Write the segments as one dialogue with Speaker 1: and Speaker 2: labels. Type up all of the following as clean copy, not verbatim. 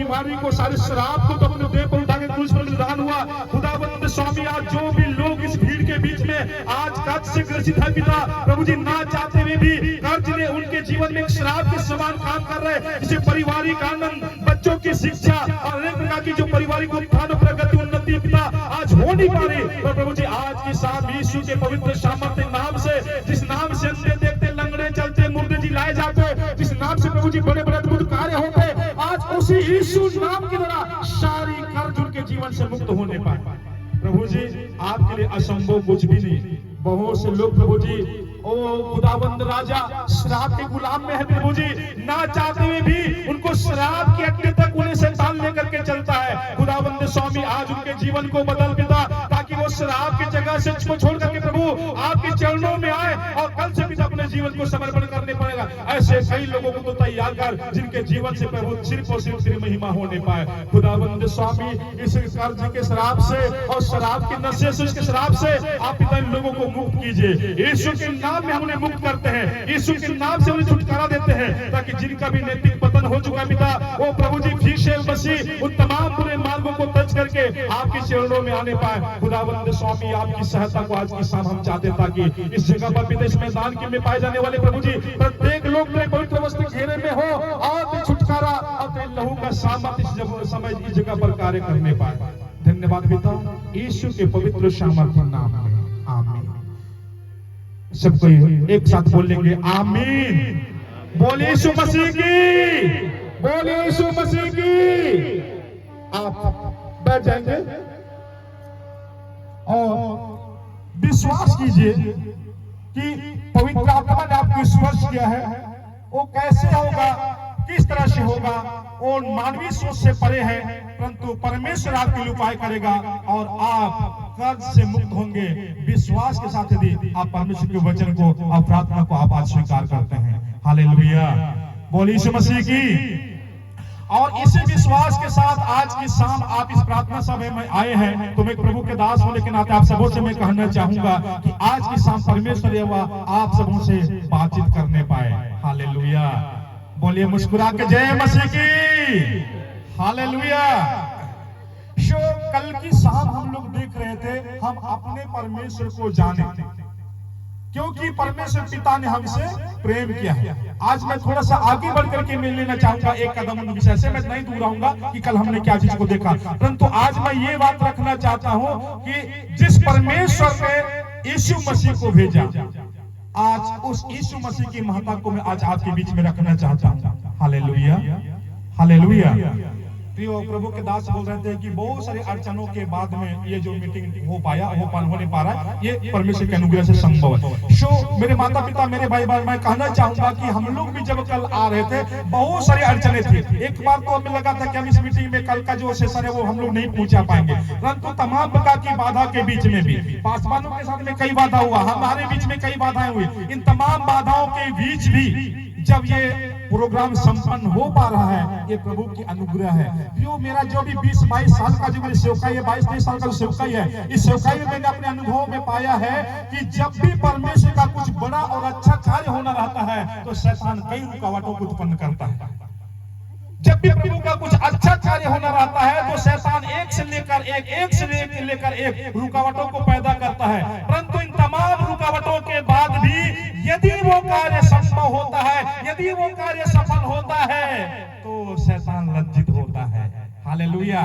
Speaker 1: बीमारी को, सारे शराब को तो अपने देह पर उठा के क्रूस पर बलिदान हुआ। खुदावंद स्वामी, आज जो भी लोग इस भीड़ के बीच में आज कर्ज से ग्रसित है पिता प्रभु जी, ना चाहते हुए भी कर्ज ने उनके जीवन में एक शराब के समान काम कर रहे हैं, जिसे पारिवारिक आनंद, बच्चों की शिक्षा और अनेक प्रकार की जो पारिवारिक उत्थान और प्रगति उन्नति पिता आज हो नहीं पा रही। तो प्रभु जी आज के शाम यीशु के पवित्र सामर्थ्य नाम से, जिस नाम से अंधे देखते, लंगड़े चलते, मुर्दे जी लाए जाते, जिस नाम से प्रभु जी बड़े बड़े अद्भुत कार्य होते, आज उसी यीशु नाम के द्वारा सारी कर्ज उनके जीवन से मुक्त होने पाए। प्रभु जी आपके लिए असंभव कुछ भी नहीं। बहुत से लोग प्रभु जी ओ खुदावंद राजा शराब के गुलाम में है प्रभु जी, ना चाहते हुए भी उनको शराब के अड्डे तक उन्हें शैतान लेकर के चलता है। खुदावंद स्वामी आज उनके जीवन को बदल पिता, ताकि वो शराब की जगह से इसको छोड़ करके प्रभु आपके चरणों में आए और कल से पिता अपने जीवन को समर्पण करने पड़ेगा। ऐसे कई लोगों को तो तैयार कर, जिनके जीवन से प्रभु सिर्फ और सिर्फ तेरी महिमा होने पाए। खुदावंद स्वामी इस कर्ज के शराब से और शराब के नशे से, इसके शराब से आप पिता इन लोगों को मुक्त कीजिए। यीशु के नाम में हम उन्हें मुक्त करते हैं, यीशु के नाम से उन्हें छुटकारा देते हैं, ताकि जिनका भी नैतिक पतन हो चुका है पिता, वो प्रभु जी फिर से मसीह उन तमाम बुरे मार्गों को तज करके आपके चरणों में आने पाए। खुदावंद स्वामी आपकी सहायता को आज की शाम हम चाहते हैं, ताकि इस जगह पर पिता, इस मैदान के में पाए जाने वाले प्रभु जी प्रत्येक लोग तेरे पवित्र वस्त्र घेरे में हो और छुटकारा और तेरे लहू का सामर्थ्य इस समय इस जगह पर कार्य करने पाए। धन्यवाद पिता, यीशु के पवित्र सामर्थ्य नाम में आमीन। सब कोई एक साथ बोलेंगे आमीन। बोलिए यीशु मसीह की, बोलिए यीशु मसीह की। आप बैठ जाएंगे और विश्वास कीजिए कि पवित्र आत्मा ने आपको स्पर्श किया है। वो कैसे होगा, किस तरह से होगा, और मानवीय सोच से परे है, परंतु परमेश्वर आपके लिए उपाय करेगा और आप कर्ज से मुक्त होंगे। विश्वास के साथ यदि आप परमेश्वर के वचन को और प्रार्थना को आप आज स्वीकार करते हैं। हालेलुया, बोलिए यीशु मसीह की। और इसी विश्वास के साथ आज की शाम आप इस प्रार्थना सभा में आए हैं, तो मैं प्रभु के दास होने के नाते आप सबों से मैं कहना चाहूंगा कि आज की शाम परमेश्वर आप सबों से बातचीत करने पाए। हालेलुया, बोलिए मुस्कुरा के जय मसीह की। हालेलुया। कल की शाम हम लोग देख रहे थे, हम अपने परमेश्वर को जाने, क्योंकि परमेश्वर पिता ने हमसे प्रेम किया है। आज मैं थोड़ा सा आगे बढ़कर के मैं लेना चाहूंगा एक कदम उन विषय से। मैं नहीं दोहराऊंगा कि कल हमने क्या चीज को देखा, परंतु आज मैं ये बात रखना चाहता हूं कि जिस परमेश्वर ने यीशु मसीह को भेजा, आज उस यीशु मसीह की महत्ता को मैं आज आपके बीच में रखना चाहता हूं। Hallelujah, hallelujah. प्रभु के दास बोल रहे थे कि बहुत सारे अड़चनों के बाद में ये जो मीटिंग होने पा रहा है, ये परमेश्वर के अनुग्रह से संभव है। मेरे माता पिता, मेरे भाई बहन, मैं कहना चाहूंगा कि हम लोग भी जब कल आ रहे थे, बहुत सारी अड़चने थी। एक बार तो हमें लगा था कि हम इस मीटिंग में कल का जो सेशन है वो हम लोग नहीं पहुंचा पाएंगे, परंतु तमाम प्रकार की बाधा के बीच में भी, पासवानों के साथ में कई बाधा हुआ, हमारे बीच में कई बाधाएं हुई। इन तमाम बाधाओं के बीच भी जब ये प्रोग्राम संपन्न हो पा रहा है, ये प्रभु की अनुग्रह है। जो मेरा जो भी 20-22 साल का जो मेरी सेवकाई है, 22-23 साल का सेवकाई है, इस सेवकाई में मैंने अपने अनुभव में पाया है कि जब भी परमेश्वर का कुछ बड़ा और अच्छा कार्य होना रहता है, तो शैतान कई रुकावटों को उत्पन्न करता है। जब भी प्रभु का कुछ अच्छा कार्य होना रहता है, तो शैतान एक से लेकर एक रुकावटों को पैदा करता है। परंतु इन तमाम रुकावटों के बाद भी यदि वो कार्य संभव होता है, यदि वो कार्य सफल होता है, तो शैतान लज्जित होता है। हालेलुया,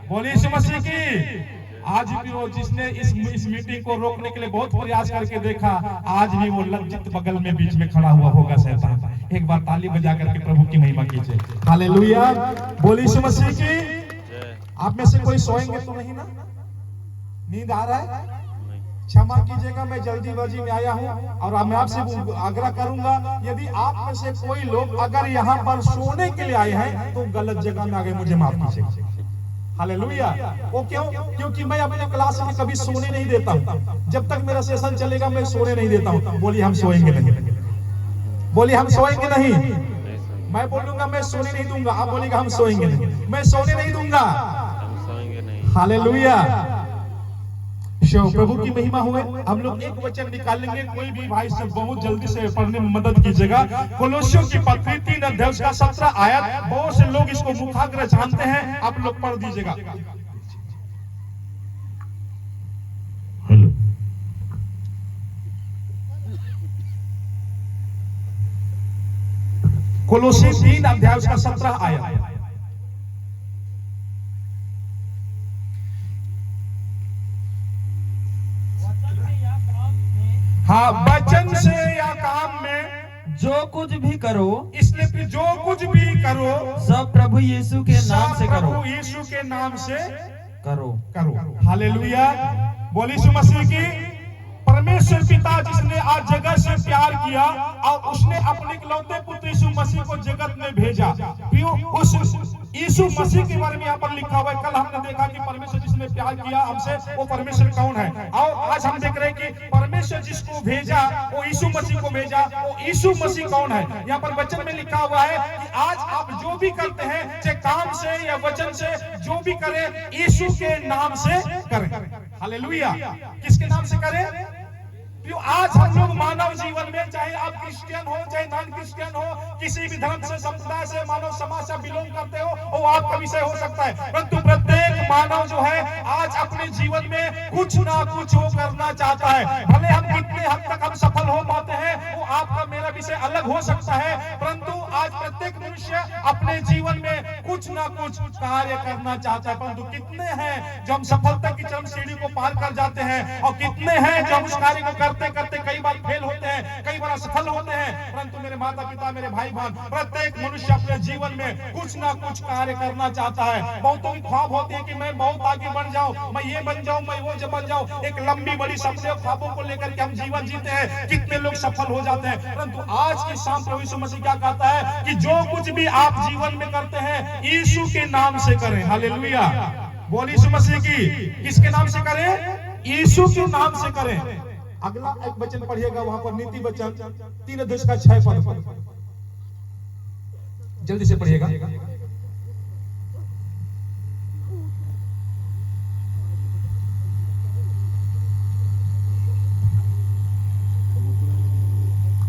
Speaker 1: बोलिए यीशु मसीह की। आज भी वो जिसने इस मीटिंग को रोकने के लिए बहुत प्रयास करके देखा, आज भी वो लज्जित बगल में बीच में खड़ा हुआ होगा शैतान। एक बार ताली बजा करके प्रभु की महिमा कीजिए। हालेलुया, बोलिए यीशु मसीह की। आप में से कोई सोएंगे तो नहीं ना? नींद आ रहा है? क्षमा कीजिएगा, मैं जल्दीबाजी में आया हूँ और मैं आपसे आग्रह करूंगा, यदि आप में से कोई लोग अगर यहाँ पर सोने के लिए आए हैं तो गलत जगह में आ गए, मुझे माफ कीजिए। हालेलुया। वो क्यों? क्योंकि मैं अपने क्लास में कभी सोने नहीं देता हूँ। जब तक मेरा सेशन चलेगा मैं सोने नहीं देता हूँ। बोलिए हम सोएंगे नहीं, बोलिए हम सोएंगे नहीं। मैं बोलूंगा मैं सोने नहीं दूंगा, आप बोलेगा हम सोएंगे नहीं। मैं सोने नहीं दूंगा। हालेलुया। प्रभु की महिमा हुए। हम लोग एक वचन निकालेंगे, कोई भी भाई से बहुत जल्दी से पढ़ने में मदद कीजिएगा। कोलोसियों की पत्री 3 अध्याय का 17 आयत, बहुत से लोग इसको मुखाग्र जानते हैं, आप लोग पढ़ दीजिएगा। कोलोसी 3 अध्याय का 17 आयत। हाँ, वचन से या काम में
Speaker 2: जो कुछ भी करो,
Speaker 1: इसलिए फिर जो कुछ भी करो
Speaker 2: सब प्रभु यीशु के नाम से करो।
Speaker 1: प्रभु यीशु के नाम से
Speaker 2: करो
Speaker 1: करो। हालेलुया, बोली यीशु मसीह की। परमेश्वर पिता जिसने आज जगत से प्यार किया और उसने अपने इकलौते पुत्र यीशु मसीह को जगत में भेजा। उस यीशु मसीह के बारे में यहाँ पर लिखा हुआ है। कल हमने देखा कि परमेश्वर जिसने प्यार किया हमसे, वो परमेश्वर कौन है। और आज हम देख रहे हैं कि परमेश्वर जिसको भेजा, वो यीशु मसीह को भेजा, वो यीशु मसीह कौन है। यहाँ पर वचन में लिखा हुआ है कि आज आप जो भी करते हैं, चाहे काम से या वचन से, जो भी करें यीशु के नाम से करें। हालेलुया, किसके नाम से करें। क्यों आज हम लोग मानव जीवन में, चाहे आप क्रिश्चियन हो चाहे नॉन क्रिश्चियन हो, किसी भी धर्म से, संप्रदाय से, मानव समाज से बिलोंग करते हो, वो आपका विषय हो सकता है, परंतु प्रत्येक मानव जो है आज अपने जीवन में कुछ ना कुछ वो करना चाहता है। भले हम कितने हद तक हम सफल हो पाते हैं, वो आपका मेरा विषय अलग हो सकता है, परंतु आज प्रत्येक मनुष्य अपने जीवन में कुछ ना कुछ कार्य करना चाहता है। परंतु कितने हैं जो हम सफलता की चरम सीढ़ी को पार कर जाते हैं, और कितने हैं जो हम उस कार्य को करते करते कई बार फेल होते हैं, कई बार असफल होते हैं। परंतु मेरे माता पिता, मेरे भाई बहन, प्रत्येक मनुष्य अपने जीवन में कुछ ना कुछ कार्य करना चाहता है। बहुतों की ख्वाब होती है कि मैं बहुत आगे बढ़ जाऊं, मैं ये बन जाऊं, मैं वो जब बन जाऊं। एक लंबी बड़ी सपने ख्वाबों को लेकर के हम जीवन जीते हैं, कितने लोग सफल हो जाते हैं। परंतु आज की शाम प्रभु यीशु मसीह क्या कहता है कि जो कुछ भी आप जीवन में करते हैं यीशु के नाम से करें। हालेलुया, बोल यीशु मसीह की। किसके नाम से करें। यीशु के नाम से करें। अगला एक वचन पढ़िएगा, वहां पर नीति वचन 3 अध्याय का 6 पद, जल्दी से पढ़िएगा।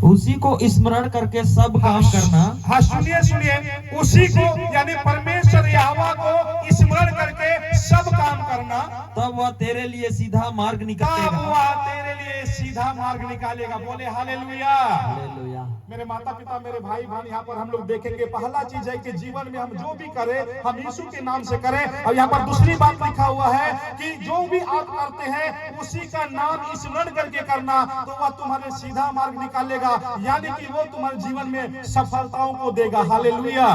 Speaker 2: उसी को स्मरण करके सब काम करना।
Speaker 1: हाँ, सुनिए सुनिए, उसी को यानी परमेश्वर यहोवा को स्मरण करके सब काम करना,
Speaker 2: तब वह तेरे लिए सीधा मार्ग निकालेगा।
Speaker 1: तब वह तेरे लिए सीधा मार्ग निकालेगा। बोले हालेलुया।
Speaker 2: हालेलुया।
Speaker 1: मेरे माता पिता, मेरे भाई बहन, यहाँ पर हम लोग देखेंगे पहला चीज है कि जीवन में हम जो भी करें हम यीशु के नाम से करें। और यहाँ पर दूसरी बात लिखा हुआ है कि जो भी आप करते हैं उसी का नाम स्मरण करके करना, तो वह तुम्हारे सीधा मार्ग निकालेगा, यानी कि वो तुम्हारे जीवन में सफलताओं को देगा। हालेलुया।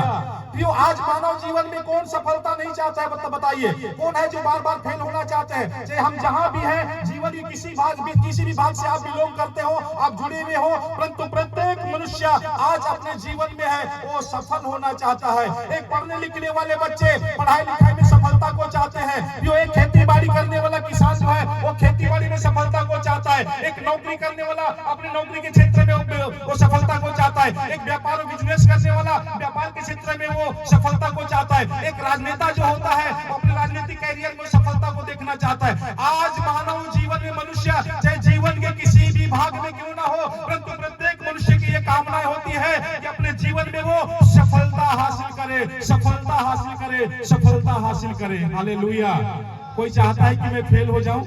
Speaker 1: क्यों आज मानव जीवन में कौन सफलता नहीं चाहता है, बताइए। कौन है जो बार बार फेल होना चाहते हैं। चाहे हम जहां भी हैं, जीवन के किसी भी भाग से आप बिलोंग करते हो, आप जुड़े हुए हो, परंतु प्रत्येक मनुष्य आज अपने जीवन में है वो सफल होना चाहता है। एक पढ़ने लिखने वाले बच्चे पढ़ाई लिखाई में सफलता को चाहते हैं। जो एक खेती बाड़ी करने वाला किसान जो है वो खेती बाड़ी में सफलता को चाहता है। एक नौकरी करने वाला अपनी नौकरी के क्षेत्र में वो सफलता को चाहता है। एक व्यापार और बिजनेस करने वाला व्यापार के क्षेत्र में वो सफलता को चाहता है। एक राजनेता जो होता है वो अपने राजनीतिक कैरियर में सफलता को देखना चाहता है। आज मानव जीवन में मनुष्य चाहे जीवन के किसी भी भाग में क्यों ना हो, परंतु प्रत्येक मनुष्य की ये कामना होती है कि अपने जीवन में वो सफलता हासिल करे, सफलता हासिल करे, सफलता हासिल करे। हालेलुया। कोई चाहता है कि मैं फेल हो जाऊं?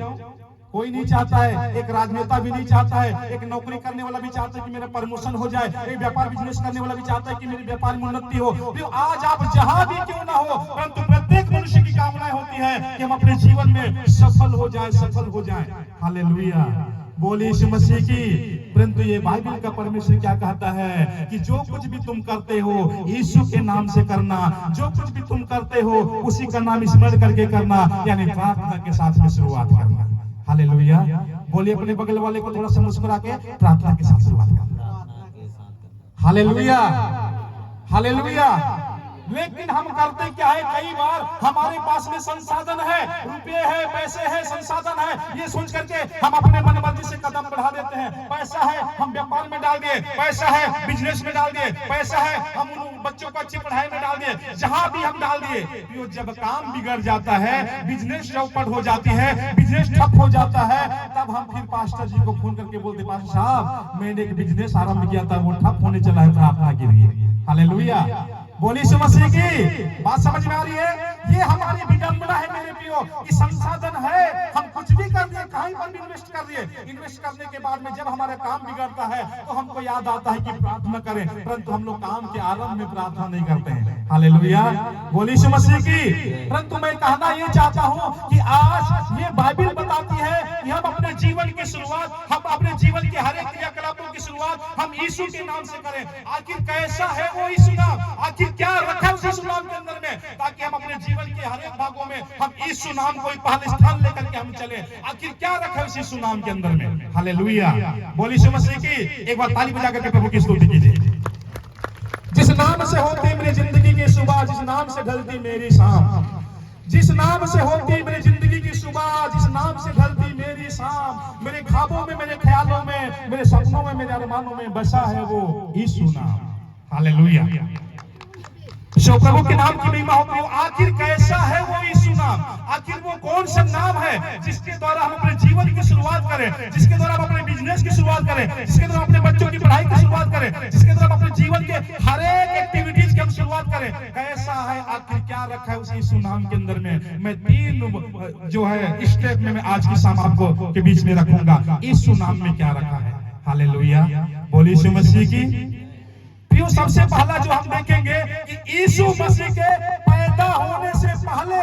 Speaker 1: कोई नहीं चाहता है। एक राजनेता भी नहीं चाहता है। एक नौकरी करने वाला भी चाहता है कि मेरा प्रमोशन हो जाए। एक व्यापार बिजनेस करने वाला भी चाहता है कि मेरे व्यापार में उन्नति हो। तो आज आप जहां भी क्यों ना हो, परंतु प्रत्येक मनुष्य की कामनाएं होती है कि हम अपने जीवन में सफल हो जाए, सफल हो जाए। हालेलुया, बोले यीशु मसीह की। परंतु ये बाइबल का परमेश्वर क्या कहता है कि जो कुछ भी तुम करते हो यीशु के नाम से करना, जो कुछ भी तुम करते हो उसी का नाम स्मरण करके करना, यानी प्रार्थना के साथ में शुरुआत करना। हालेलुया। बोलिए अपने बगल वाले को थोड़ा सा मुस्कुरा के प्रार्थना के साथ शुरुआत करना। Hallelujah, hallelujah. लेकिन हम करते क्या है, कई बार हमारे पास में संसाधन है, रुपए है, पैसे है, संसाधन है, ये सोच करके हम अपने मन मर्जी से कदम बढ़ा देते हैं। पैसा है, हम व्यापार में डाल दिए, पैसा है बिजनेस में डाल दिए, पैसा है हम उन बच्चों को अच्छी पढ़ाई में डाल दिए, जहां भी हम डाल दिए। तो जब काम बिगड़ जाता है, बिजनेस चौपट हो जाती है, बिजनेस ठप हो जाता है, तब हम फिर पास्टर जी को फोन करके बोलते, पास्टर साहब मैंने एक बिजनेस आरंभ किया था, वो ठप होने चला है, प्रार्थना के लिए। हालेलुया, बोली यीशु मसीह की। बात समझ में आ रही है? ये हमारी विडंबना है मेरे प्रियो, कि संसाधन है, हम कुछ भी कर दिए, कहीं पर भी इन्वेस्ट कर दिए, इन्वेस्ट करने के बाद में जब हमारा काम बिगड़ता है तो हमको याद आता है कि प्रार्थना करें, परंतु हम लोग काम के आरंभ में प्रार्थना नहीं करते हैं। हालेलुया, बोली यीशु मसीह की। परंतु मैं कहना ये चाहता हूँ कि आज ये बाइबल बताती है कि हम अपने जीवन की शुरुआत, हम अपने जीवन के हर एक क्रियाकलापों की शुरुआत हम यीशु के नाम से करें। आखिर कैसा है वो यीशु नाम, आखिर क्या रखा है उस यीशु नाम के अंदर में, ताकि हम अपने जीवन के हर एक भागों में हम यीशु नाम को पहले स्थान लेकर के हम चले। आखिर क्या रखा है उस यीशु नाम के अंदर में? हालेलुया, बोली यीशु मसीह की। एक बार ताली बजा करके प्रभु की स्तुति कीजिए। जिस नाम से होती मेरी जिंदगी की सुबह, जिस नाम से ढलती मेरी शाम, जिस नाम से होती मेरी जिंदगी की सुबह, जिस नाम से ढलती मेरी शाम, मेरे ख्वाबों में, मेरे ख्यालों में, मेरे सपनों में, मेरे अरमानों में बसा है वो यीशु नाम। हालेलुया, जो प्रभु के नाम की महिमा होती है। आखिर कैसा है वो यीशु नाम, आखिर वो कौन सा नाम है जिसके द्वारा हम अपने जीवन की शुरुआत करें, जिसके द्वारा हम अपने बिजनेस की शुरुआत करें, जिसके द्वारा अपने बच्चों की पढ़ाई की शुरुआत करें, जिसके द्वारा अपने जीवन के हर एक एक्टिविटीज की हम शुरुआत करें। कैसा है, आखिर क्या रखा है उस यीशु नाम के अंदर में? मैं 3 जो है स्टेप में मैं आज की शाम आपको के बीच में रखूंगा, यीशु नाम में क्या रखा है। हालेलुया, बोली यीशु मसीह की। सबसे पहला जो हम देखेंगे कि यीशु मसीह के पैदा होने से पहले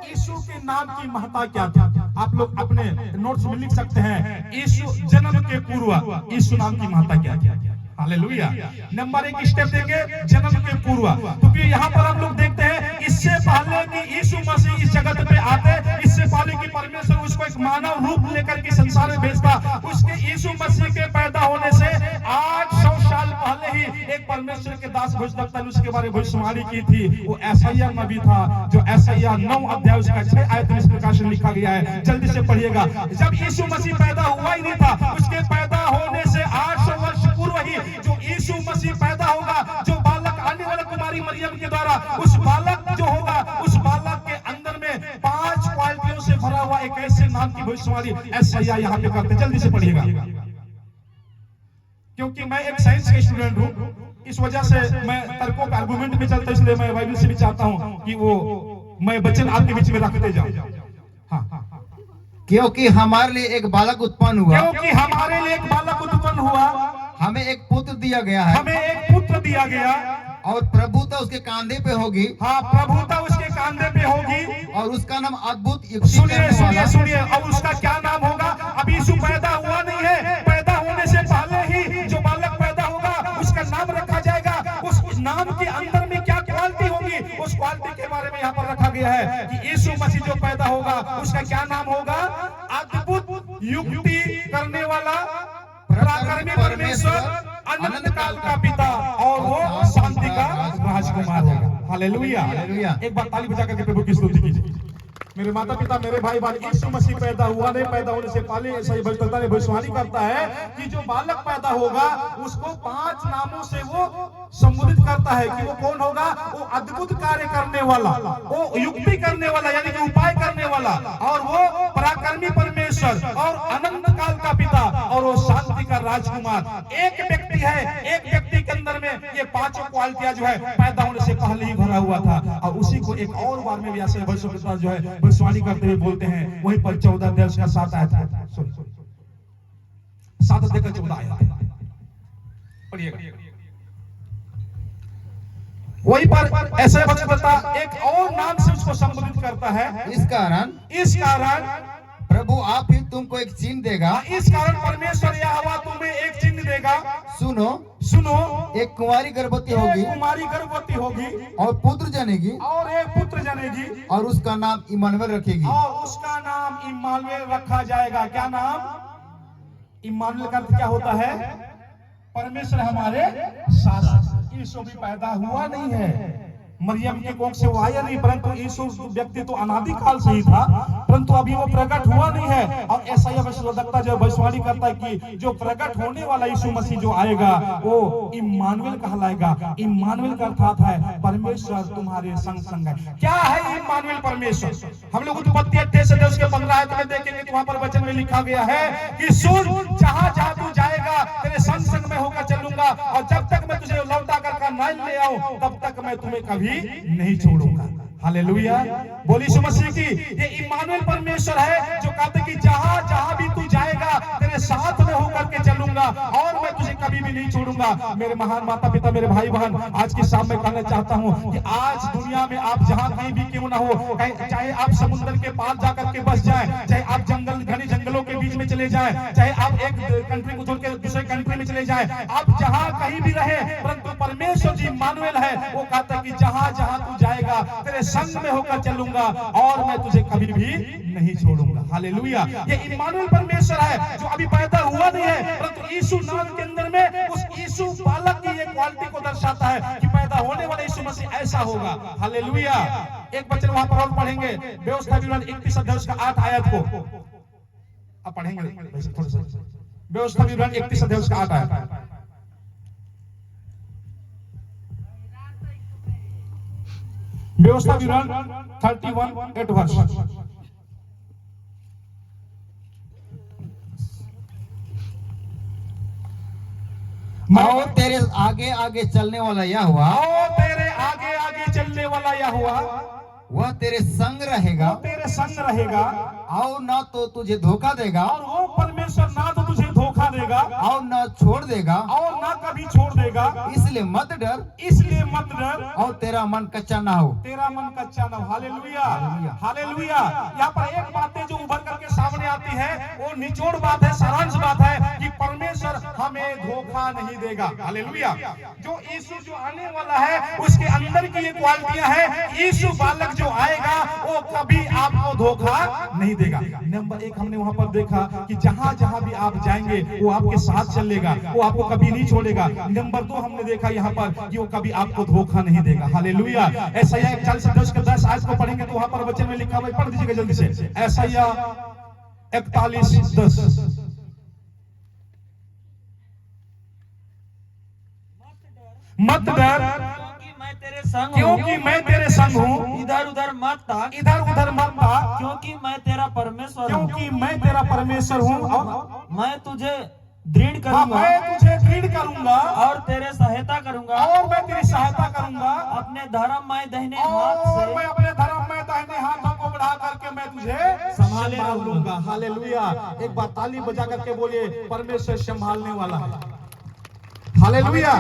Speaker 1: यीशु के नाम की महत्ता क्या थी। आप लोग अपने नोट्स में लिख सकते हैं, यीशु जन्म के पूर्व यीशु नाम की महत्ता क्या थी। हालेलुया, नंबर 1 स्टेप देंगे, जन्म के पूर्व। क्योंकि यहाँ पर हम लोग देखते हैं, इससे पहले कि यीशु मसीह इस जगत पे आते, इससे पहले कि परमेश्वर उसको एक मानव रूप लेकर के संसार में भेजता, उसके यीशु मसीह के पैदा होने से 800 साल पहले ही एक परमेश्वर के दास भविष्यवक्ता ने उसके बारे में भविष्यवाणी की थी। वो यशायाह नबी था, जो यशायाह 9 अध्याय उसका 6 आयत में इस प्रकार से लिखा गया है, जल्दी से पढ़िएगा। जब यीशु मसीह पैदा हुआ ही नहीं था, उसके पैदा होने से 800 वर्ष पूर्व ही जो यीशु मसीह पैदा होगा, जो बालक आने वाला कुमारी मरियम के द्वारा, उस बालक जो होगा, उस बालक के अंदर में 5 क्वालिटियों से भरा हुआ एक ऐसे नाम की भविष्यवाणी यशायाह यहाँ पे करते। जल्दी से पढ़िएगा, क्योंकि मैं एक साइंस के स्टूडेंट हूँ, इस वजह से मैं तर्कों का आर्गुमेंट में चलता, इसलिए मैं बाइबल से भी चाहता हूँ कि वो मैं वचन आपके बीच में रखते जाऊं। हाँ,
Speaker 3: क्योंकि हमारे लिए एक बालक उत्पन्न हुआ,
Speaker 1: क्योंकि हमारे लिए एक बालक उत्पन्न हुआ,
Speaker 3: हमें एक पुत्र दिया गया है,
Speaker 1: हमें एक पुत्र दिया गया,
Speaker 3: और प्रभुता उसके कांधे पे होगी।
Speaker 1: हाँ, प्रभुता उसके कांधे पे होगी,
Speaker 3: और उसका नाम अद्भुत युक्ति
Speaker 1: सुनिए
Speaker 3: करने
Speaker 1: सुनिए
Speaker 3: वाला।
Speaker 1: सुनिए, और उसका क्या नाम होगा? अब यीशु पैदा हुआ नहीं है, पैदा होने से पहले ही जो बालक पैदा होगा उसका नाम रखा जाएगा। उस नाम के अंदर में क्या क्वालिटी होगी, उस क्वालिटी के बारे में यहाँ पर रखा गया है कि यीशु मसीह जो पैदा होगा उसका क्या नाम होगा? अद्भुत युक्ति करने वाला, पराक्रमी परमेश्वर, अनंत काल का पिता, और वो शांति का राजकुमार होगा। Hallelujah,
Speaker 3: hallelujah.
Speaker 1: एक बार ताली बजा करके प्रभु की स्तुति कीजिए। मेरे माता पिता, मेरे भाई बहन, यीशु मसीह पैदा हुआ नहीं, पैदा होने से पहले ऐसा ही भविष्यवक्ता ने भविष्यवाणी करता है कि जो बालक पैदा होगा उसको 5 नामों से वो संबोधित करता है कि वो कौन होगा? वो अद्भुत कार्य करने वाला, वो युक्ति करने वाला यानी कि उपाय करने वाला, और वो पराक्रमी परमेश्वर, और अनंत काल का पिता, और वो शांति का राजकुमार। एक व्यक्ति है, एक व्यक्ति के अंदर में ये 5 क्वालिटियां जो है पैदा होने से पहले ही भरा हुआ था। और उसी को एक और बार में भी ऐसे भविष्यवक्ता जो है भविष्यवाणी करते हुए बोलते हैं, वहीं पर 14 अध्याय उसका 7 आया था, 7 अध्याय का 14 आया था, पढ़िएगा। वहीं पर ऐसे भविष्यवक्ता एक और नाम से उसको संबोधित करता है।
Speaker 3: इस कारण प्रभु आप ही तुमको एक चिन्ह देगा,
Speaker 1: इस कारण परमेश्वर यहोवा तुम्हें एक चिन्ह देगा।
Speaker 3: सुनो, एक कुंवारी गर्भवती होगी,
Speaker 1: कुमारी गर्भवती होगी,
Speaker 3: और पुत्र जनेगी,
Speaker 1: और एक पुत्र जनेगी,
Speaker 3: और उसका नाम इम्मानुएल रखेगी।
Speaker 1: और उसका नाम इम्मानुएल रखा जाएगा। क्या नाम? इम्मानुएल का अर्थ क्या होता है? परमेश्वर हमारे साथ। यीशु भी पैदा हुआ नहीं है, मरियम के कोख से वो आया नहीं, परंतु यीशु व्यक्ति तो अनादि काल से ही था, परंतु अभी वो प्रकट हुआ नहीं है। और ऐसा ही भविष्यवक्ता जो भविष्यवाणी करता है कि जो प्रकट होने वाला यीशु मसीह जो आएगा वो इम्मानुएल कहलाएगा। इम्मानुएल का अर्थ है परमेश्वर तुम्हारे संग संग है। क्या है इम्मानुएल परमेश्वर? हम लोग उत्पत्ति 28 से उसके 15 आयत में देखेंगे तो वहां पर वचन में लिखा गया है कि सुन, जहां जहां तू जाएगा तेरे संग संग में होकर चलूंगा, और जब तक मैं तुझे लौटा कर नहीं ले आऊं तब तक मैं तुम्हें कभी नहीं छोड़ूंगा। हालेलुया, बोली यीशु मसीह की। ये इम्मानुएल परमेश्वर है जो कहते कि जहां जहां भी तू जाएगा तेरे साथ में होकर के चलूंगा और मैं तुझे कभी भी नहीं छोड़ूंगा। मेरे महान माता पिता, मेरे भाई बहन, आज की शाम में कहना चाहता हूं कि आज दुनिया में आप जहां कहीं भी क्यों ना हो, चाहे आप समुद्र के पार जाकर के बस जाएं, चाहे आप जंगल घने जंगलों के बीच में चले जाएं, चाहे आप एक कंट्री को छोड़ के दूसरे कंट्री में चले जाएं, आप जहां कहीं भी रहे, परंतु परमेश्वर जी इम्मानुएल है। वो कहता है कि जहां जहां तू जाएगा तेरे संग में होकर चलूंगा और मैं तुझे कभी भी नहीं छोड़ूंगा। हालेलुया, ये इम्मानुएल परमेश्वर है जो अभी पैदा हुआ नहीं है, परंतु यीशु नाम के अंदर में उस यीशु बालक की ये क्वालिटी को दर्शाता है कि पैदा होने वाला यीशु मसीह ऐसा होगा। हालेलुया। एक वचन वहां पर और पढ़ेंगे, व्यवस्था विवरण 31 अध्याय उसका 8 आयत को अब पढ़ेंगे थोड़ा सा। व्यवस्था विवरण 31 अध्याय उसका 8 आयत। व्यवस्था विवरण 31:8 वर्ष।
Speaker 3: और तेरे आगे आगे चलने वाला यह हुआ,
Speaker 1: और तेरे आगे आगे चलने वाला यह हुआ,
Speaker 3: वह तेरे संग रहेगा,
Speaker 1: तेरे संग रहेगा,
Speaker 3: और न तो तुझे धोखा देगा,
Speaker 1: और वो परमेश्वर ना तो तुझे धोखा देगा
Speaker 3: और न छोड़ देगा,
Speaker 1: और ना कभी छोड़ देगा।
Speaker 3: इसलिए मत डर,
Speaker 1: इसलिए मत डर,
Speaker 3: और तेरा मन कच्चा ना हो।
Speaker 1: तेरा मन कच्चा ना हो। Hallelujah,
Speaker 3: hallelujah.
Speaker 1: हालेलुया। यहाँ पर एक बातें जो उभर करके सामने आती है वो निचोड़ बात है, सारांश बात है कि परमेश्वर हमें धोखा नहीं देगा। हालेलुया। जो यीशु जो आने वाला है उसके अंदर की ये क्वालिटियां हैं। यीशु बालक जो आएगा वो कभी आपको धोखा नहीं देगा। नंबर 1 हमने वहां पर देखा कि जहां जहां भी आप जाएंगे वो आपके साथ चलेगा, वो आपको कभी नहीं छोड़ेगा। नंबर 2 हमने देखा यहाँ पर कि वो कभी आपको धोखा नहीं देगा। हालेलुया। ऐसाया 41:10 आयत को पढ़ेंगे तो वहां पर वचन में लिखा हुआ है, पढ़ दीजिएगा जल्दी से। ऐसाया 41:10। मत डर क्योंकि मैं तेरे संग हूँ।
Speaker 2: इधर उधर मत ताक,
Speaker 1: इधर उधर मत ताक,
Speaker 2: क्योंकि मैं तेरा परमेश्वर हूँ।
Speaker 1: क्योंकि मैं तेरा परमेश्वर हूँ और
Speaker 2: मैं तुझे दृढ़ करूंगा,
Speaker 1: मैं तुझे दृढ़ करूंगा
Speaker 2: और तेरे सहायता करूंगा,
Speaker 1: और मैं तेरी सहायता करूंगा
Speaker 2: अपने धर्ममय दाहिने हाथ
Speaker 1: और
Speaker 2: से
Speaker 1: मैं अपने धर्ममय दाहिने हाथों को बढ़ा करके मैं तुझे
Speaker 2: संभाले
Speaker 1: संभाल
Speaker 2: रहूंगा।
Speaker 1: लूंगा। हालेलुया। एक बार ताली बजा करके बोलिए, परमेश्वर संभालने वाला है। Hallelujah,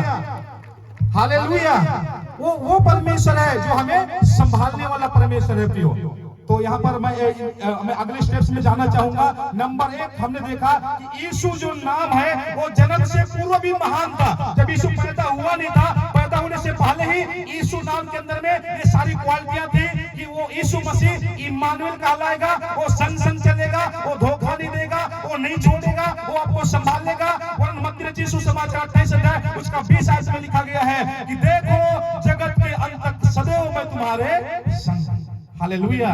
Speaker 1: hallelujah. वो परमेश्वर है जो हमें संभालने वाला परमेश्वर है प्रियो। तो यहाँ पर मैं अगले स्टेप्स में जाना चाहूंगा। नंबर 1 हमने देखा कि यीशु जो नाम है वो जन्म से पूर्व भी महान था। जब यीशु पैदा हुआ नहीं था, पैदा होने से पहले ही यीशु नाम के अंदर में ये सारी क्वालिटियां थी कि वो यीशु मसीह इम्मानुएल कहलाएगा। वो संग संग चलेगा, वो धोखा नहीं देगा, वो नहीं छोड़ेगा, वो आपको संभालेगा। वरन मत्ती रचित सुसमाचार 28 अध्याय उसका 20 आयत में लिखा गया है कि देखो जगत के अंत तक सदैव मैं तुम्हारे संग। हालेलुया।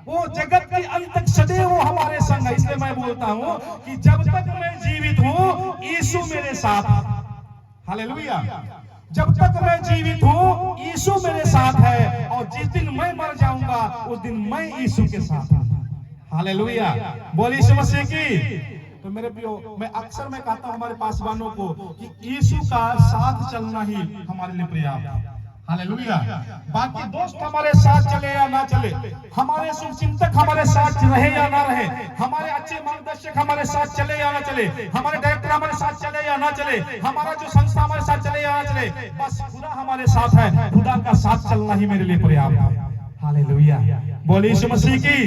Speaker 1: वो जगत के अंत तक सदैव वो हमारे संग है। इसलिए मैं बोलता हूँ कि जब तक मैं जीवित हूँ यीशु मेरे साथ। हालेलुया। जब तक मैं जीवित हूँ यीशु मेरे साथ है, और जिस दिन मैं मर जाऊंगा उस दिन मैं यीशु के साथ हूँ। हालेलुया। बोलिए यीशु मसीह की। तो मेरे प्रियो, मैं अक्सर मैं कहता हूँ हमारे पासवानों को कि यीशु का साथ चलना ही हमारे लिए पर्याप्त है। हालेलुया। बाकी दोस्त हमारे साथ चले या ना चले, हमारे शुभचिंतक हमारे साथ रहे या ना रहे, हमारे अच्छे मार्गदर्शक हमारे साथ चले या ना चले, हमारे डायरेक्टर हमारे साथ चले या ना चले, हमारा जो संस्था हमारे साथ चले या ना चले, बस खुदा हमारे साथ है। खुदा का साथ चलना ही मेरे लिए पर्याप्त है। हालेलुया। बोलिए यीशु मसीह की।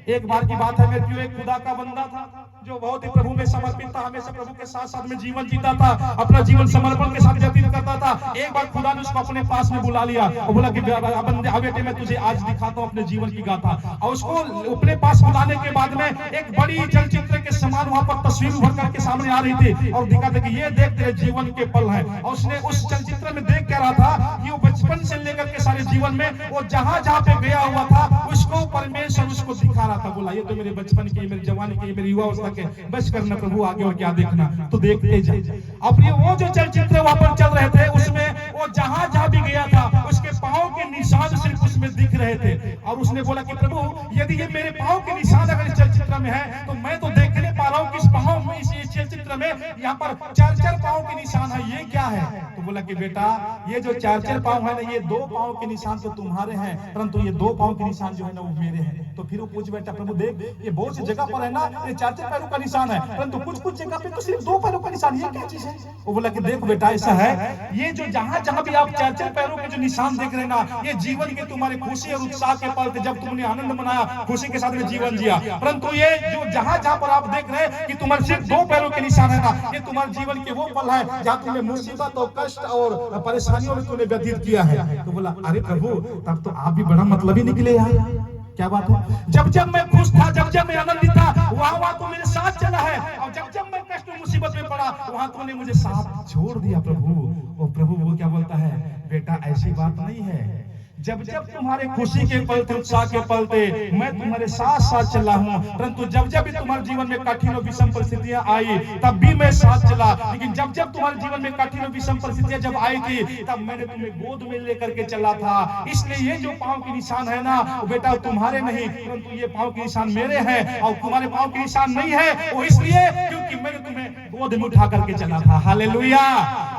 Speaker 1: एक बार की बात है मेरे प्रियो, एक खुदा का बंदा था जो बहुत ही प्रभु में समर्पित था, हमेशा प्रभु के साथ साथ में जीवन जीता था, अपना जीवन समर्पण के साथ व्यतीत करता था। एक बार खुदा ने उसको अपने पास में बुला लिया और बोला कि बेटे मैं तुझे आज दिखाता हूँ अपने जीवन की गाथा। और उसको अपने पास बुलाने के बाद में एक बड़ी चलचित्र के समान वहां पर तस्वीर उभर करके सामने आ रही थी और दिखा था कि ये देख तेरे जीवन के पल है। और उसने उस चलचित्र में देख क्या रहा था कि वो बचपन से लेकर के सारे जीवन में वो जहां जहां पे गया हुआ था उसको परमेश्वर उसको दिखा रहा था। बोला ये तो मेरे बचपन की, मेरी जवानी की, मेरी युवावस्था के, बस करना प्रभु आगे और क्या देखना, तो देखते जाए। अब ये वो जो चलचित्र वहां पर चल रहे थे उसमें वो जहां जहां भी गया था उसके पांव के निशान सिर्फ उसमें दिख रहे थे। और उसने बोला कि प्रभु यदि ये मेरे पांव के निशान अगर इस चलचित्र में है तो मैं तो देखने पा रहा हूँ कि इस पांव में, इस चलचित्र में यहाँ पर 4-4 पांव के निशान है, ये क्या है? तो बोला कि बेटा ये जो 4-4 पांव है ना, ये 2 पांव के निशान तो तुम्हारे हैं, परंतु ये 2 पांव के निशान जो है ना वो मेरे हैं। तो फिर वो पूछ बेटा प्रभु देख ये बहुत सी जगह पर है ना ये 4-4 पैरों का निशान है, परंतु कुछ जगह पे तो सिर्फ 2 पैरों का निशान, ये क्या चीज है? वो बोला कि देख बेटा ऐसा है, ये जो जहां जहां भी आप 4-4 पैरों के जो निशान देख रहे हैं ना, ये जीवन के तुम्हारे खुशी और उत्साह के पल थे, जब तुमने आनंद मनाया, खुशी के साथ में जीवन जिया। परंतु ये जो जहां जहां पर आप देख रहे हैं कि तुम्हारे सिर्फ 2 पैरों के निशान है ना, ये तुम्हारे जीवन के वो पल है जहां तुमने मुसीबत और कष्ट और परेशानियों में तुमने व्यतीत किया है। तो बोला अरे प्रभु तब तो आप भी बड़ा मतलबी निकले यार, क्या बात है? जब जब मैं खुश था, जब जब मैं आनंदित था, वहां तो मेरे साथ चला है, और जब जब मैं कष्ट मुसीबत में पड़ा वहां तूने मुझे साथ छोड़ दिया प्रभु। और प्रभु वो क्या बोलता है, बेटा ऐसी बात नहीं है, जब जब तुम्हारे खुशी के पल थे, उत्साह के पल थे, मैं तुम्हारे साथ साथ चला हूं, परंतु जब जब भी तुम्हारे जीवन में कठिन और विषम परिस्थितियां आई तब भी मैं साथ चला। लेकिन जब जब तुम्हारे जीवन में कठिन और विषम परिस्थितियां जब आई थी तब मैंने तुम्हें गोद में लेकर के चला था। इसलिए ये जो पांव के निशान है ना बेटा तुम्हारे नहीं, परंतु ये पांव के निशान मेरे हैं। और तुम्हारे पांव के निशान नहीं है वो इसलिए क्योंकि मैंने तुम्हें गोद में उठा करके चला था। हालेलुया,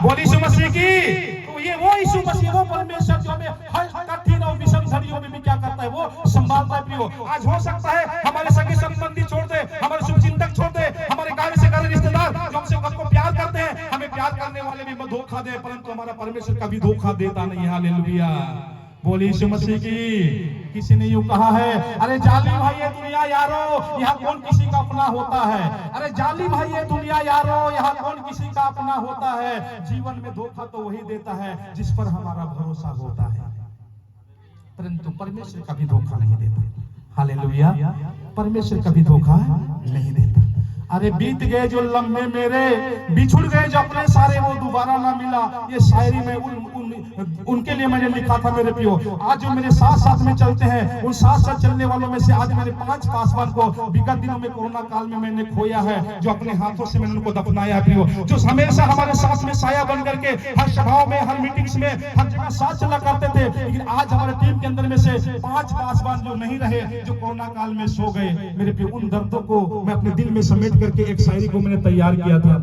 Speaker 1: बोली यीशु मसीह की। तो ये वो यीशु मसीह, वो परमेश्वर जो हमें हर कठिन और विषम घड़ियों में भी क्या करता है, वो संभालता है। प्रियो आज हो सकता है हमारे सगे संबंधी छोड़ दे, हमारे शुभचिंतक छोड़ दे, हमारे कार्य से कार्य रिश्तेदार जो हमसे हमको प्यार करते हैं, हमें प्यार करने वाले भी धोखा दे, परंतु हमारा परमेश्वर कभी धोखा देता नहीं। हालेलुया, बोली यीशु मसीह की। किसी ने यूं कहा है, अरे जालिम भाई ये दुनिया यारो यहाँ कौन किसी का अपना होता है। अरे जालिम भाई ये दुनिया यारो यहाँ कौन किसी का अपना होता है। जीवन में धोखा तो वही देता है जिस पर हमारा भरोसा होता है, परंतु परमेश्वर कभी धोखा नहीं देता। हालेलुया, परमेश्वर कभी धोखा नहीं देता। अरे बीत गए जो लम्हे मेरे, बिछुड़ गए जो अपने सारे, वो दोबारा ना मिला। ये शायरी में उनके लिए मैंने लिखा था मेरे प्रियो। आज जो मेरे साथ साथ में चलते हैं, उन साथ साथ चलने वालों में से आज मैंने 5 पासवान को विगत दिनों में कोरोना काल में मैंने खोया है, जो अपने हाथों से मैंने उनको दफनाया है प्रियो, जो हमेशा हमारे साथ में साया बन करके हर सभाओं में, हर मीटिंग्स में, हर जगह साथ चला करते थे। लेकिन आज हमारे टीम के अंदर में से 5 पासवान जो नहीं रहे, जो कोरोना काल में सो गए मेरे प्रियो, उन दर्दों को मैं अपने दिल में समेट करके एक शायरी को मैंने तैयार किया था।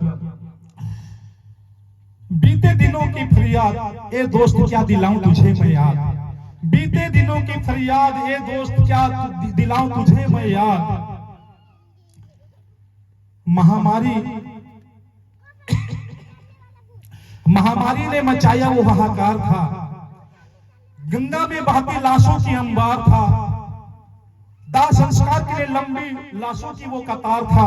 Speaker 1: बीते दिनों की फरियाद ए दोस्त क्या दिलाऊं तुझे मैं याद, बीते दिनों की फरियाद ए दोस्त क्या दिलाऊं तुझे मैं याद। महामारी ने मचाया वो हाहाकार था, गंगा में बहती लाशों की अंबार था, दाह संस्कार के लिए लंबी लाशों की वो कतार था,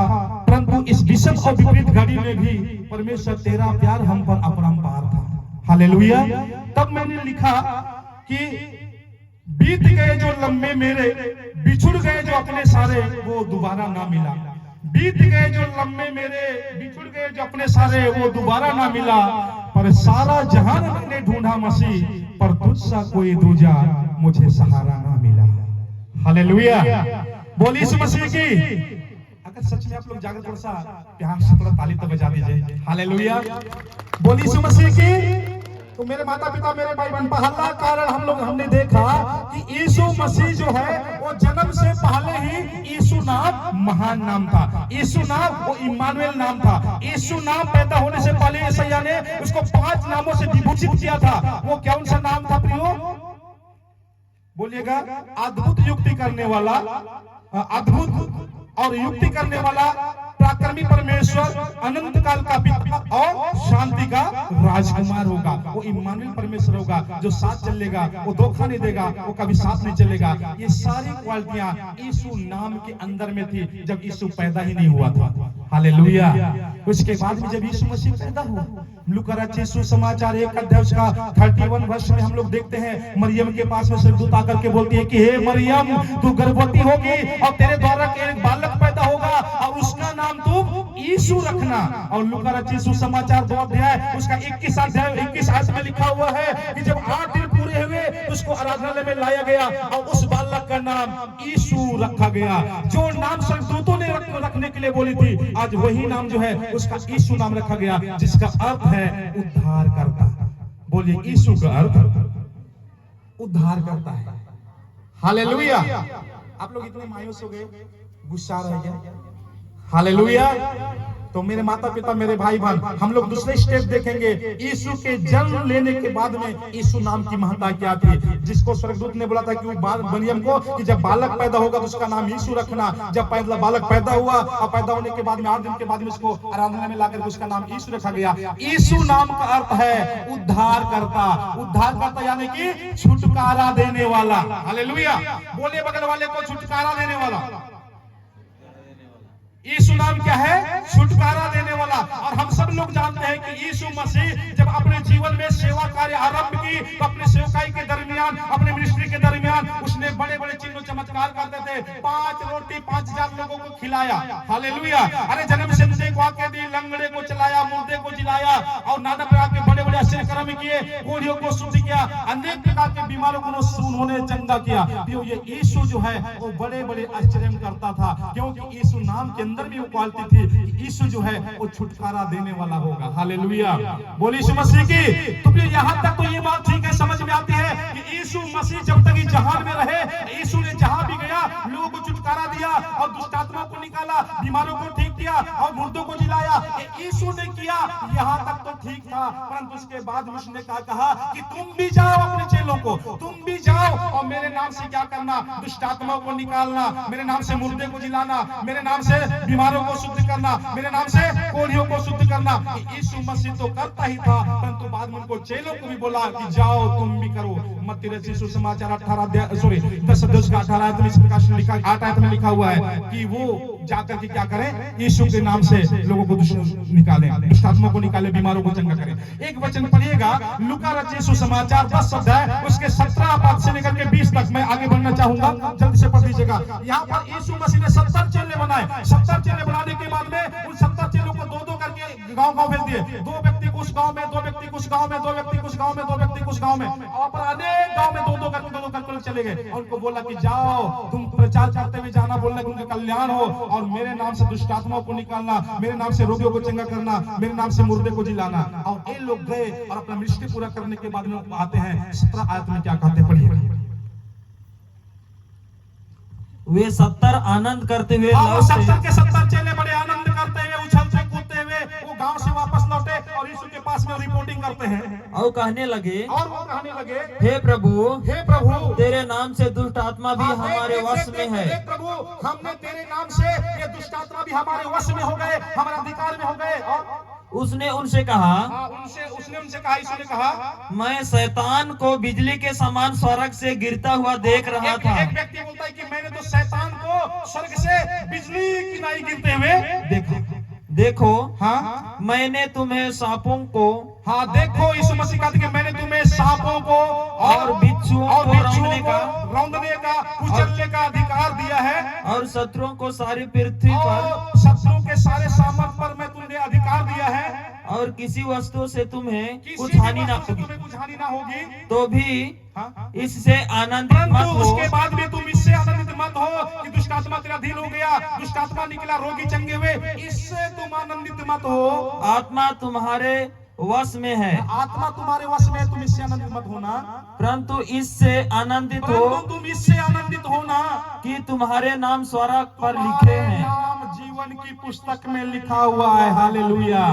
Speaker 1: परंतु इस विषम और विपरीत घड़ी में भी परमेश्वर तेरा प्यार हम पर अपरंपार था। हालेलुया। तब मैंने लिखा कि बीत गए जो लम्हे मेरे, बिछुड़ गए जो अपने सारे, वो दोबारा ना मिला। बीत गए जो लम्हे मेरे, बिछुड़ गए जो अपने सारे, वो दोबारा ना मिला। पर सारा जहान मैंने ढूंढा मसीह, पर तुझसा कोई दूजा मुझे सहारा ना मिला। हालेलुया, बोली यीशु मसीह की। अगर सच में आप लोग जाकर थोड़ा सा प्यार से थोड़ा ताली तो बजा दीजिए। हालेलुया, बोली यीशु मसीह की। तो मेरे माता पिता, मेरे भाई बहन, पहला कारण हमने देखा कि यीशु मसीह जो है वो जन्म से पहले ही यीशु नाम महान नाम था। यीशु नाम वो इम्मानुएल नाम था। यीशु नाम पैदा होने से पहले यशायाह ने उसको 5 नामों से विभूषित किया था। वो कौन सा नाम था प्रियो? बोलिएगा, अद्भुत युक्ति करने वाला, अद्भुत और युक्ति करने वाला, पराक्रमी परमेश्वर, अनंत काल का पिता और शांति का राजकुमार होगा। वो इम्मानुएल परमेश्वर होगा जो साथ चलेगा, वो धोखा नहीं देगा, वो कभी साथ नहीं चलेगा। ये सारी क्वालिटियां यीशु नाम के अंदर में थी जब यीशु पैदा ही नहीं हुआ था। हालेलुया। उसके बाद में जब यीशु मसीह पैदा हुआ, लूका रचित सुसमाचार 1 अध्याय का 31 वर्ष में हम लोग देखते हैं, मरियम के पास में स्वर्गदूत आकर के बोलती है कि हे मरियम, तू गर्भवती होगी और तेरे द्वारा एक बालक पैदा होगा और उसका नाम तुम यीशु रखना। और लूका रचित सुसमाचार 2 अध्याय उसका 21 आयत में लिखा हुआ है कि जब 8 दिन पूरे हुए उसको आराधनालय में लाया गया और उस बालक का नाम यीशु रखा गया। जो नाम स्वर्गदूतों ने रखने के लिए बोली थी, आज वही नाम जो है उसका यीशु नाम रखा गया, जिसका अर्थ है उद्धार करता। बोलिए, यीशु का अर्थ उद्धार करता है। हालेलुया। आप लोग इतने मायूस हो गए, गुस्सा रह गया। हालेलुया। तो मेरे माता पिता, मेरे भाई बहन, हम लोग दूसरे स्टेप देखेंगे। यीशु के जन्म लेने के बाद में यीशु नाम की महत्ता क्या थी, जिसको स्वर्गदूत ने बोला था कि मरियम को कि जब बालक पैदा होगा तो उसका नाम यीशु रखना। जब बालक पैदा हुआ और पैदा होने के बाद में 8 दिन के बाद में उसको आराधना में लाकर उसका नाम यीशु रखा गया। यीशु नाम का अर्थ है उद्धार करता। उद्धार करता यानी कि छुटकारा देने वाला। हालेलुया। बोले बगल वाले को, छुटकारा देने वाला। यीशु नाम क्या है? छुटकारा देने वाला। और हम सब लोग जानते हैं कि यीशु मसीह जब अपने जीवन में सेवा कार्य आरंभ की तो अपने सेवकाई के दरमियान, अपने मिनिस्ट्री के दरमियान उसने बड़े बड़े चिन्ह चमत्कार करते थे। 5 रोटी 5000 लोगों को खिलाया। हालेलुया। अरे जन्म से मुझे आके दी, लंगड़े को चलाया, मुर्दे को जिलाया और नाना प्रकार के बड़े बड़े आश्चर्य कर्म किए, कोढ़ियों को शुद्ध किया, अनेक प्रकार के बीमारों को उन्होंने चंगा किया। ये यीशु जो है वो बड़े बड़े आश्चर्य करता था, क्योंकि यीशु नाम के अंदर भी वो क्वालिटी थी कि यीशु जो है वो छुटकारा देने वाला होगा। हालेलुया। बोलिए यीशु मसीह की। तो फिर यहाँ तक तो ये बात ठीक है, समझ में आती है कि यीशु मसीह जब तक जहान में रहे, यीशु ने जहां भी गया लोगों को छुटकारा दिया और दुष्ट आत्मा को निकाला, बीमारों को ठीक किया और मुर्दों को जिलाया। यीशु ने किया, यहाँ तक तो ठीक था। परंतु उसके बाद उसने कहा कि तुम भी जाओ अपने चेलों को, तुम भी जाओ और मेरे नाम से क्या करना? दुष्ट आत्माओं को निकालना, मेरे नाम से मुर्दे को जिलाना, मेरे नाम से बीमारों को शुद्ध करना, मेरे नाम से कोढ़ियों को शुद्ध करना। यीशु मसीह तो करता ही था, परंतु बाद में उनको चेलों को भी बोला कि जाओ तुम भी करो। मत्ती रचित सुसमाचार 10 अध्याय का 18 आयत में इस प्रकार से लिखा, 8 आयत में लिखा हुआ है कि वो जाकर के क्या करें? यीशु के नाम से लोगों को निकाले, दुष्ट आत्माओं को निकाले, बीमारों को चंगा करें। एक वचन पढ़िएगा, लूका रचित सुसमाचार 10 अध्याय उसके 17 पद से लेकर के 20 तक मैं आगे बढ़ना चाहूंगा, जल्दी से पढ़ लीजिएगा। यहाँ पर यीशु मसीह ने 70 चेले बनाए। 70 चेले बनाने के बाद में उन 70 चेलों को 2-2 करके गांव-गांव भेज दिए। 2 व्यक्ति कुछ गांव में, 2 व्यक्ति कुछ गांव में, 2 व्यक्ति कुछ गांव में, 2 व्यक्ति कुछ गांव में, और पर अनेक गांव में 2-2 करके चले गए। उनको बोला कि जाओ तुम प्रचार करते हुए जाना, बोलना कि उनका कल्याण हो और मेरे नाम से दुष्ट आत्माओं को निकालना, मेरे नाम से रोगियों को चंगा करना, मेरे नाम से मुर्दे को जिलाना। और ये लोग गए और अपना मिनिस्ट्री पूरा करने के बाद में आते हैं 17 आयत में क्या कहते हैं, पढ़िए।
Speaker 2: वे 70 आनंद करते हुए
Speaker 1: लौटे। 70 के 70 चेले बड़े आनंद करते हुए, उछलते कूदते हुए वो गांव से वापस लौटे और यीशु के पास में रिपोर्टिंग करते हैं
Speaker 2: और कहने लगे,
Speaker 1: हे प्रभु,
Speaker 2: तेरे नाम से दुष्ट आत्मा भी हमारे वश में है।
Speaker 1: हे प्रभु, हमने तेरे नाम से ये दुष्ट आत्मा भी हमारे वश में हो गए, हमारे अधिकार में हो गए। और
Speaker 2: उसने उनसे कहा,
Speaker 1: उसने उनसे कहा, यीशु ने कहा,
Speaker 2: मैं शैतान को बिजली के समान स्वर्ग से गिरता हुआ देख रहा था।
Speaker 1: एक व्यक्ति बोलता है कि मैंने तो शैतान को स्वर्ग से बिजली की नाई गिरते हुए देखा।
Speaker 2: देखो,
Speaker 1: हाँ,
Speaker 2: मैंने तुम्हें सांपों को,
Speaker 1: हाँ देखो, यीशु मसीह कहते कि मैंने तुम्हें सांपों को और
Speaker 2: बिच्छुओं को
Speaker 1: रौंदने का, कुचलने का अधिकार दिया है
Speaker 2: और शत्रुओं को सारी पृथ्वी पर,
Speaker 1: शत्रुओं के सारे सामर्थ पर मैं तुम्हें अधिकार दिया है
Speaker 2: और किसी वस्तु से तुम्हें कुछ
Speaker 1: हानि ना होगी।
Speaker 2: तो भी इससे आनंदित मत हो।
Speaker 1: उसके बाद भी तुम इससे आनंदित मत हो कि दुष्ट आत्मा तेरा अधीन हो गया, दुष्ट आत्मा निकला, रोगी चंगे हुए, इससे तुम आनंदित मत हो।
Speaker 2: आत्मा तुम्हारे वश में है,
Speaker 1: आत्मा तुम्हारे वश में, तुम इससे आनंदित मत होना,
Speaker 2: परंतु इससे आनंदित हो,
Speaker 1: तुम इससे आनंदित होना
Speaker 2: कि तुम्हारे नाम स्वर्ग पर लिखे हैं,
Speaker 1: नाम जीवन की पुस्तक में लिखा हुआ है। हालेलुया।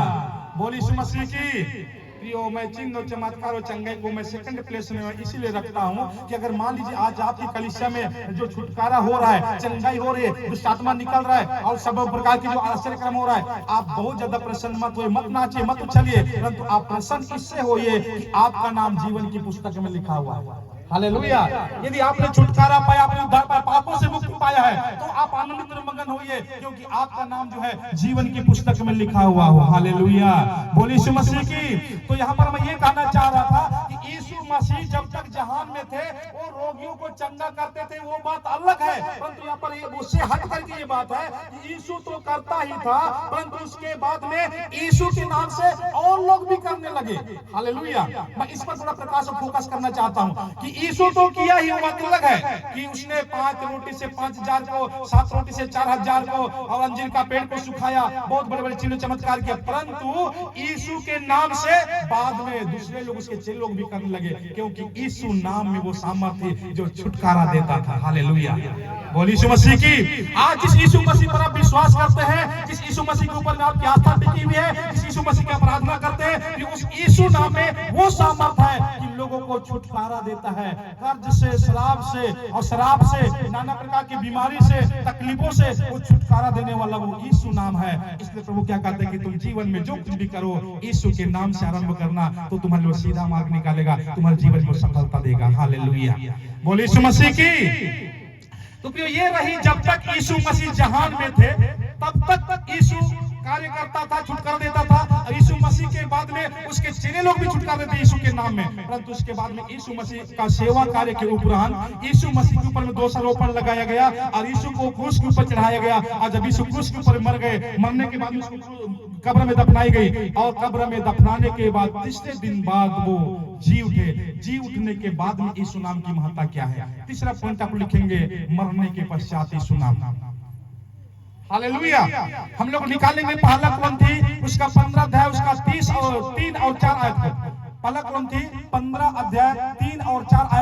Speaker 1: बोलिए यीशु मसीह की। प्रियो, मैं चिन्ह और चमत्कार और चंगाई को मैं सेकंड प्लेस में इसीलिए रखता हूँ कि अगर मान लीजिए आज आपकी कलीसिया में जो छुटकारा हो रहा है, चंगाई हो रही है, दुष्ट आत्मा निकल रहा है और सब प्रकार की जो आश्चर्यक्रम हो रहा है, आप बहुत ज्यादा प्रसन्न मत होइए, मत नाचिए, मत उछलिए, परंतु आप प्रसन्न इससे होइए कि आपका नाम जीवन की पुस्तक में लिखा हुआ है। हालेलुया। यदि आपने छुटकारा पाया, अपने उद्धार पाया, पापों से मुक्ति पाया है, तो आप आनंदित और मगन होइए, क्योंकि आपका नाम जो है जीवन की पुस्तक में लिखा हुआ हो। हालेलुया, बोलिए यीशु मसीह की। तो यहाँ पर मैं ये कहना चाह रहा था कि यीशु मसीह जब तक जहान में थे वो रोगियों को चंगा करते थे, वो बात अलग है, परंतु यहाँ पर उससे हट करके ये बात है कि यीशु तो करता ही था, परंतु उसके बाद में यीशु के नाम से और लोग भी करने लगे। हालेलुया। मैं इस पर थोड़ा प्रकाश और फोकस करना चाहता हूँ कि यीशु तो किया ही, वो अलग है कि उसने 5 रोटी से 5,000 को, 7 रोटी से 4,000 को और अंजीर का पेड़ को सुखाया, बहुत बड़े बड़े चिन्ह चमत्कार किया, परंतु यीशु के नाम से बाद में दूसरे लोग, उसके चेले लोग भी करने लगे, क्योंकि यीशु नाम में वो सामर्थ्य थी जो छुटकारा देता था। हालेलुया, बोलिए यीशु मसीह की। आज जिस यीशु मसीह पर आप विश्वास करते हैं, जिस यीशु मसीह के ऊपर में आपकी आस्था टिकी हुई है, जिस यीशु मसीह की आराधना करते हैं, कि उस यीशु नाम में वो सामर्थ है कि लोगों को छुटकारा देता है, कर्ज से, शराब से और शराब से, नाना प्रकार की बीमारी से, तकलीफों से वो छुटकारा देने वाला वो यीशु नाम है। इसलिए प्रभु क्या कहते हैं कि तुम जीवन में जो कुछ भी करो यीशु के नाम से आरंभ करना, तो तुम्हारे लिए सीधा मार्ग निकालेगा, तुम्हारे जीवन को सफलता देगा। हालेलुया, बोलिए यीशु मसीह की। तो प्रियो, ये रही जब तक यीशु मसीह जहान में थे तब तक यीशु कार्य करता था, छुटकारा देता था। यीशु मसीह के बाद में उसके चेले लोग भी छुटकारा देते यीशु के नाम में, परंतु उसके बाद में यीशु मसीह का सेवा कार्य के उपरांत यीशु मसीह के ऊपर में दोषारोपण लगाया गया और यीशु को क्रूस के ऊपर चढ़ाया गया। और जब यीशु क्रूस के ऊपर मर गए, मरने के बाद उसको कब्र में दफनाई गई और कब्र में दफनाने के बाद तीसरे दिन बाद वो जी उठे। जी उठने के बाद में यीशु नाम की महत्ता क्या है? तीसरा पॉइंट आप लिखेंगे, मरने के पश्चात यीशु नाम। हालेलुया। हम लोग निकालेंगे पहला कुरिन्थी उसका 15 अध्याय उसका 3 और 4 आयत। पहला कुरिन्थी 15 अध्याय 3 और 4 आयत।